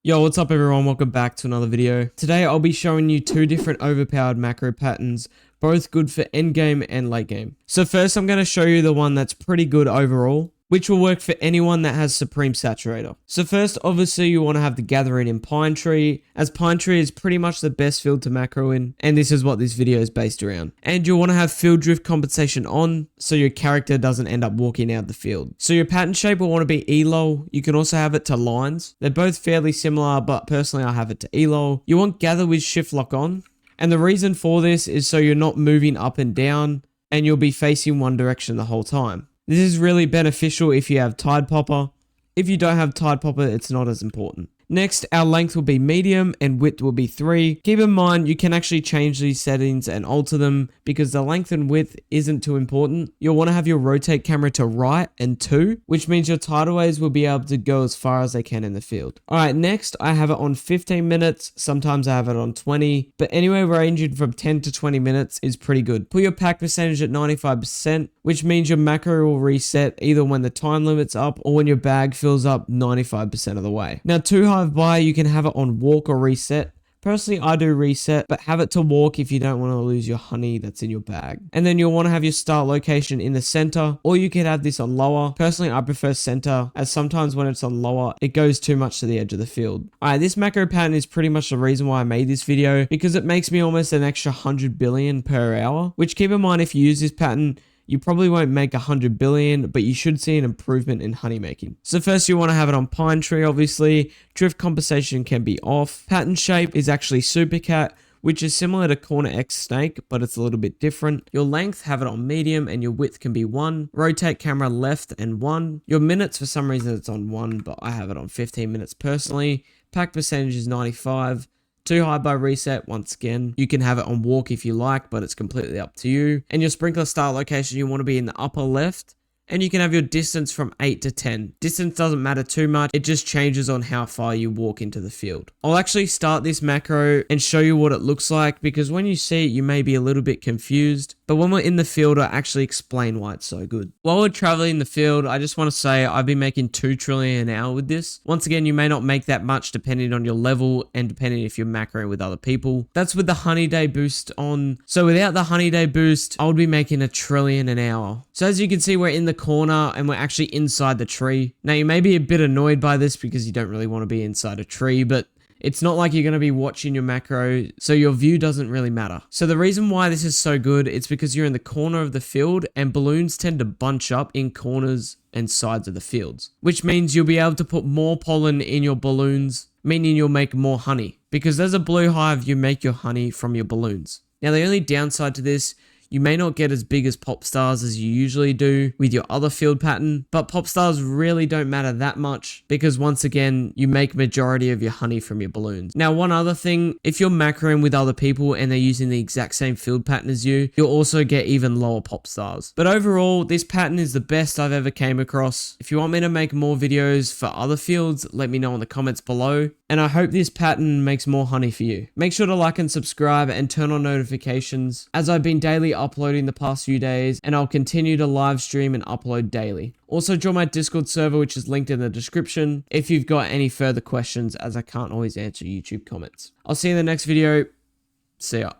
Yo, what's up everyone? Welcome back to another video. Today I'll be showing you two different overpowered macro patterns, both good for endgame and late game. So first I'm going to show you the one that's pretty good overall, which will work for anyone that has Supreme Saturator. So first, obviously you want to have the gathering in Pine Tree, as Pine Tree is pretty much the best field to macro in, and this is what this video is based around. And you'll want to have field drift compensation on, so your character doesn't end up walking out the field. So your pattern shape will want to be ELOL. You can also have it to lines. They're both fairly similar, but personally I have it to ELOL. You want gather with shift lock on, and the reason for this is so you're not moving up and down, and you'll be facing one direction the whole time. This is really beneficial if you have Tide Popper. If you don't have Tide Popper, it's not as important. Next, our length will be medium and width will be 3. Keep in mind, you can actually change these settings and alter them because the length and width isn't too important. You'll want to have your rotate camera to right and 2, which means your tidal waves will be able to go as far as they can in the field. Alright, next, I have it on 15 minutes. Sometimes I have it on 20, but anywhere ranging from 10 to 20 minutes is pretty good. Put your pack percentage at 95%, which means your macro will reset either when the time limit's up or when your bag fills up 95% of the way. Now, 2 hive by, you can have it on walk or reset. Personally, I do reset, but have it to walk if you don't want to lose your honey that's in your bag. And then you'll want to have your start location in the center, or you could have this on lower. Personally, I prefer center, as sometimes when it's on lower, it goes too much to the edge of the field. Alright, this macro pattern is pretty much the reason why I made this video, because it makes me almost an extra 100 billion per hour, which keep in mind if you use this pattern, you probably won't make 100 billion, but you should see an improvement in honey making. So first you want to have it on Pine Tree, obviously. Drift compensation can be off. Pattern shape is actually Super Cat, which is similar to Corner X Snake, but it's a little bit different. Your length, have it on medium, and your width can be 1. Rotate camera left and 1. Your minutes, for some reason it's on 1, but I have it on 15 minutes personally. Pack percentage is 95. 2 high by reset, once again. You can have it on walk if you like, but it's completely up to you. And your sprinkler start location, you want to be in the upper left. And you can have your distance from 8 to 10. Distance doesn't matter too much. It just changes on how far you walk into the field. I'll actually start this macro and show you what it looks like, because when you see it, you may be a little bit confused. But when we're in the field, I actually explain why it's so good. While we're traveling the field, I just want to say I've been making 2 trillion an hour with this. Once again, you may not make that much depending on your level and depending if you're macroing with other people. That's with the Honey Day boost on. So without the Honey Day boost, I would be making 1 trillion an hour. So as you can see, we're in the corner and we're actually inside the tree. Now you may be a bit annoyed by this because you don't really want to be inside a tree, but it's not like you're going to be watching your macro, so your view doesn't really matter. So the reason why this is so good, it's because you're in the corner of the field and balloons tend to bunch up in corners and sides of the fields, which means you'll be able to put more pollen in your balloons, meaning you'll make more honey. Because there's a blue hive, you make your honey from your balloons. Now the only downside to this, you may not get as big as pop stars as you usually do with your other field pattern, but pop stars really don't matter that much because once again, you make majority of your honey from your balloons. Now, one other thing, if you're macroing with other people and they're using the exact same field pattern as you, you'll also get even lower pop stars. But overall, this pattern is the best I've ever came across. If you want me to make more videos for other fields, let me know in the comments below. And I hope this pattern makes more honey for you. Make sure to like and subscribe and turn on notifications, as I've been daily uploading the past few days, and I'll continue to live stream and upload daily. Also join my Discord server, which is linked in the description, if you've got any further questions, as I can't always answer YouTube comments. I'll see you in the next video. See ya.